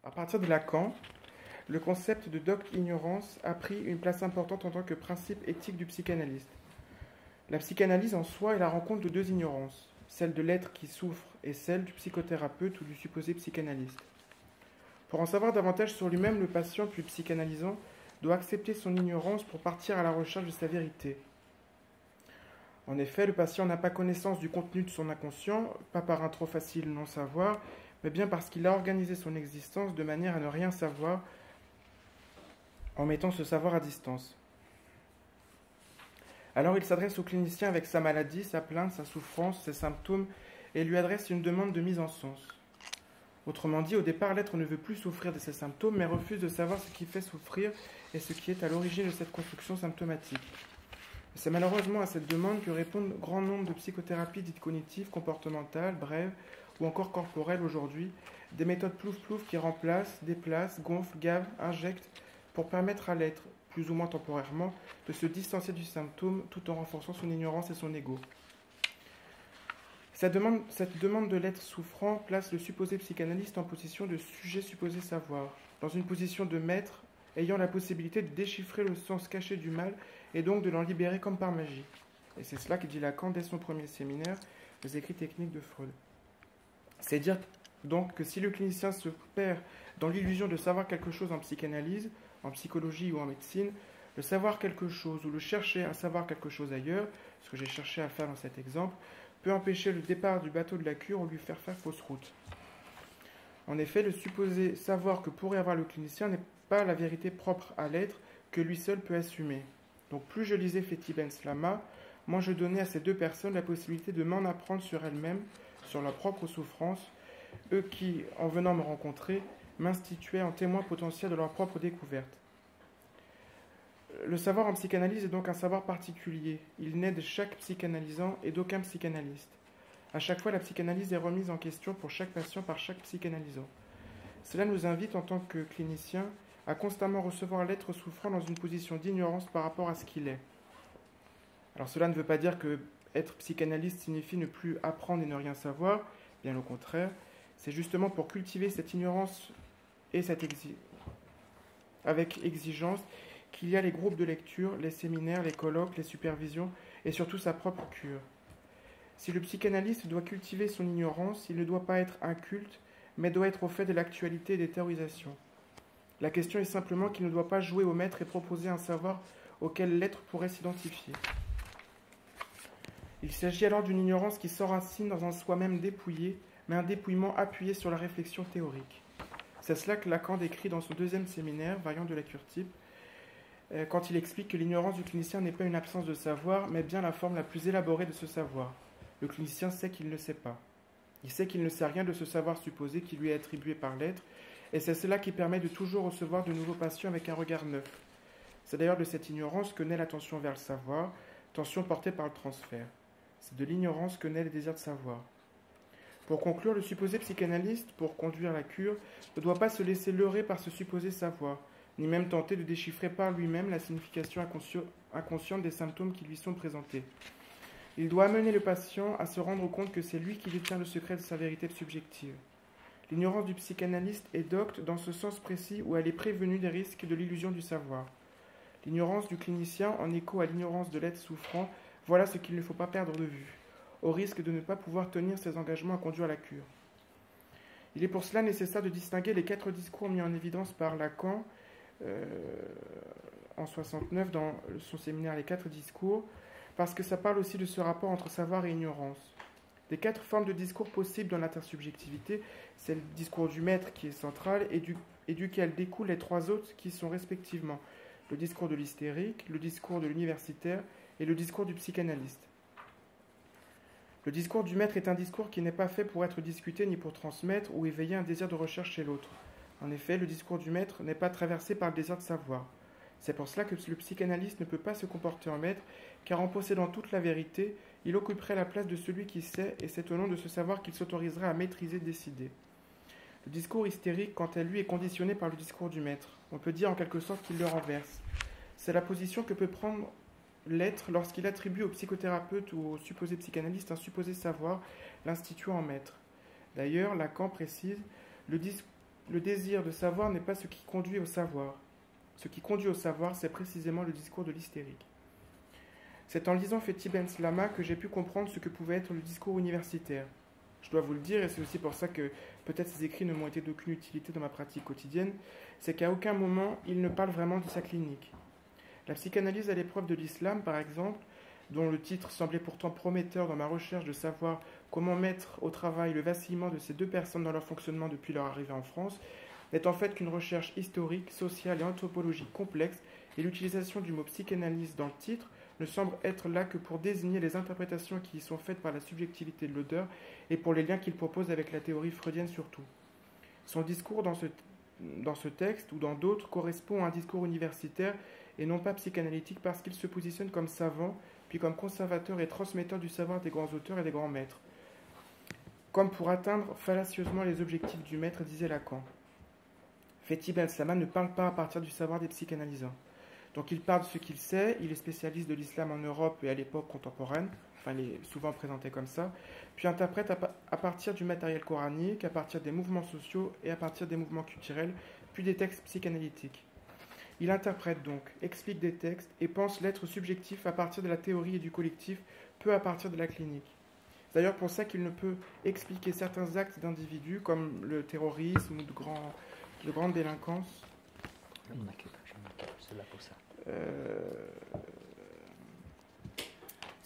À partir de Lacan, le concept de docte-ignorance a pris une place importante en tant que principe éthique du psychanalyste. La psychanalyse en soi est la rencontre de deux ignorances, celle de l'être qui souffre et celle du psychothérapeute ou du supposé psychanalyste. Pour en savoir davantage sur lui-même, le patient puis le psychanalysant doit accepter son ignorance pour partir à la recherche de sa vérité. En effet, le patient n'a pas connaissance du contenu de son inconscient, pas par un trop facile non-savoir, mais bien parce qu'il a organisé son existence de manière à ne rien savoir en mettant ce savoir à distance. Alors il s'adresse au clinicien avec sa maladie, sa plainte, sa souffrance, ses symptômes, et lui adresse une demande de mise en sens. Autrement dit, au départ, l'être ne veut plus souffrir de ses symptômes, mais refuse de savoir ce qui fait souffrir et ce qui est à l'origine de cette construction symptomatique. C'est malheureusement à cette demande que répondent grand nombre de psychothérapies dites cognitives, comportementales, brèves ou encore corporelles aujourd'hui, des méthodes plouf-plouf qui remplacent, déplacent, gonflent, gavent, injectent pour permettre à l'être, plus ou moins temporairement, de se distancer du symptôme tout en renforçant son ignorance et son ego. Cette demande de l'être souffrant place le supposé psychanalyste en position de sujet supposé savoir, dans une position de maître ayant la possibilité de déchiffrer le sens caché du mal et donc de l'en libérer comme par magie. Et c'est cela que dit Lacan dès son premier séminaire, les écrits techniques de Freud. C'est dire donc que si le clinicien se perd dans l'illusion de savoir quelque chose en psychanalyse, en psychologie ou en médecine, le savoir quelque chose ou le chercher à savoir quelque chose ailleurs, ce que j'ai cherché à faire dans cet exemple, peut empêcher le départ du bateau de la cure ou lui faire fausse route. En effet, le supposé savoir que pourrait avoir le clinicien n'est pas la vérité propre à l'être que lui seul peut assumer. Donc plus je lisais Fetty Ben Slama, moins je donnais à ces deux personnes la possibilité de m'en apprendre sur elles-mêmes, sur leur propre souffrance, eux qui, en venant me rencontrer, m'instituaient en témoin potentiel de leur propre découverte. Le savoir en psychanalyse est donc un savoir particulier. Il naît de chaque psychanalysant et d'aucun psychanalyste. À chaque fois, la psychanalyse est remise en question pour chaque patient par chaque psychanalysant. Cela nous invite, en tant que cliniciens, à constamment recevoir l'être souffrant dans une position d'ignorance par rapport à ce qu'il est. Alors cela ne veut pas dire que être psychanalyste signifie ne plus apprendre et ne rien savoir, bien au contraire. C'est justement pour cultiver cette ignorance et avec exigence qu'il y a les groupes de lecture, les séminaires, les colloques, les supervisions et surtout sa propre cure. Si le psychanalyste doit cultiver son ignorance, il ne doit pas être inculte, mais doit être au fait de l'actualité et des théorisations. La question est simplement qu'il ne doit pas jouer au maître et proposer un savoir auquel l'être pourrait s'identifier. Il s'agit alors d'une ignorance qui s'enracine dans un soi-même dépouillé, mais un dépouillement appuyé sur la réflexion théorique. C'est cela que Lacan décrit dans son deuxième séminaire, variant de la cure type, quand il explique que l'ignorance du clinicien n'est pas une absence de savoir, mais bien la forme la plus élaborée de ce savoir. Le clinicien sait qu'il ne sait pas. Il sait qu'il ne sait rien de ce savoir supposé qui lui est attribué par l'être, et c'est cela qui permet de toujours recevoir de nouveaux patients avec un regard neuf. C'est d'ailleurs de cette ignorance que naît l'attention vers le savoir, tension portée par le transfert. C'est de l'ignorance que naît le désir de savoir. Pour conclure, le supposé psychanalyste, pour conduire la cure, ne doit pas se laisser leurrer par ce supposé savoir, ni même tenter de déchiffrer par lui-même la signification inconsciente des symptômes qui lui sont présentés. Il doit amener le patient à se rendre compte que c'est lui qui détient le secret de sa vérité subjective. L'ignorance du psychanalyste est docte dans ce sens précis où elle est prévenue des risques de l'illusion du savoir. L'ignorance du clinicien, en écho à l'ignorance de l'être souffrant, voilà ce qu'il ne faut pas perdre de vue, au risque de ne pas pouvoir tenir ses engagements à conduire la cure. Il est pour cela nécessaire de distinguer les 4 discours mis en évidence par Lacan en 69 dans son séminaire Les 4 discours, parce que ça parle aussi de ce rapport entre savoir et ignorance. Des 4 formes de discours possibles dans l'intersubjectivité, c'est le discours du maître qui est central et duquel découlent les 3 autres qui sont respectivement le discours de l'hystérique, le discours de l'universitaire et le discours du psychanalyste. Le discours du maître est un discours qui n'est pas fait pour être discuté ni pour transmettre ou éveiller un désir de recherche chez l'autre. En effet, le discours du maître n'est pas traversé par le désir de savoir. C'est pour cela que le psychanalyste ne peut pas se comporter en maître, car en possédant toute la vérité, il occuperait la place de celui qui sait, et c'est au nom de ce savoir qu'il s'autoriserait à maîtriser, décider. Le discours hystérique, quant à lui, est conditionné par le discours du maître. On peut dire en quelque sorte qu'il le renverse. C'est la position que peut prendre l'être lorsqu'il attribue au psychothérapeute ou au supposé psychanalyste un supposé savoir, l'instituant en maître. D'ailleurs, Lacan précise le le désir de savoir n'est pas ce qui conduit au savoir. Ce qui conduit au savoir, c'est précisément le discours de l'hystérique. C'est en lisant Fethi Ben Slama que j'ai pu comprendre ce que pouvait être le discours universitaire. Je dois vous le dire, et c'est aussi pour ça que peut-être ces écrits ne m'ont été d'aucune utilité dans ma pratique quotidienne, c'est qu'à aucun moment il ne parle vraiment de sa clinique. La psychanalyse à l'épreuve de l'islam, par exemple, dont le titre semblait pourtant prometteur dans ma recherche de savoir comment mettre au travail le vacillement de ces deux personnes dans leur fonctionnement depuis leur arrivée en France, n'est en fait qu'une recherche historique, sociale et anthropologique complexe, et l'utilisation du mot psychanalyse dans le titre ne semble être là que pour désigner les interprétations qui y sont faites par la subjectivité de l'auteur et pour les liens qu'il propose avec la théorie freudienne surtout. Son discours dans ce texte ou dans d'autres correspond à un discours universitaire et non pas psychanalytique parce qu'il se positionne comme savant, puis comme conservateur et transmetteur du savoir des grands auteurs et des grands maîtres, comme pour atteindre fallacieusement les objectifs du maître, disait Lacan. Fethi Ben Slama ne parle pas à partir du savoir des psychanalysants. Donc il parle de ce qu'il sait, il est spécialiste de l'islam en Europe et à l'époque contemporaine, enfin il est souvent présenté comme ça, puis interprète à partir du matériel coranique, à partir des mouvements sociaux et à partir des mouvements culturels, puis des textes psychanalytiques. Il interprète donc, explique des textes et pense l'être subjectif à partir de la théorie et du collectif, peu à partir de la clinique. C'est d'ailleurs pour ça qu'il ne peut expliquer certains actes d'individus comme le terrorisme ou de grande délinquance. C'est là pour ça.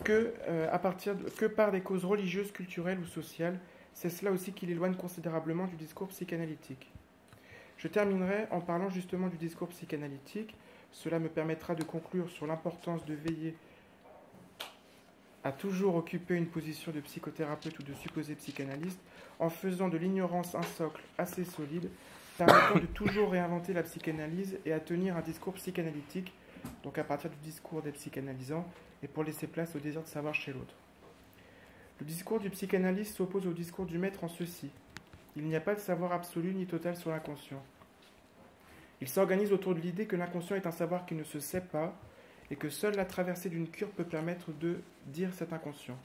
Que par des causes religieuses, culturelles ou sociales. C'est cela aussi qui l'éloigne considérablement du discours psychanalytique. Je terminerai en parlant justement du discours psychanalytique. Cela me permettra de conclure sur l'importance de veiller à toujours occuper une position de psychothérapeute ou de supposé psychanalyste en faisant de l'ignorance un socle assez solide, permettant de toujours réinventer la psychanalyse et à tenir un discours psychanalytique, donc à partir du discours des psychanalysants, et pour laisser place au désir de savoir chez l'autre. Le discours du psychanalyste s'oppose au discours du maître en ceci. Il n'y a pas de savoir absolu ni total sur l'inconscient. Il s'organise autour de l'idée que l'inconscient est un savoir qui ne se sait pas et que seule la traversée d'une cure peut permettre de dire cet inconscient.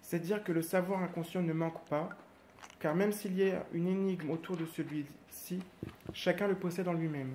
C'est dire que le savoir inconscient ne manque pas, car même s'il y a une énigme autour de celui-ci, chacun le possède en lui-même.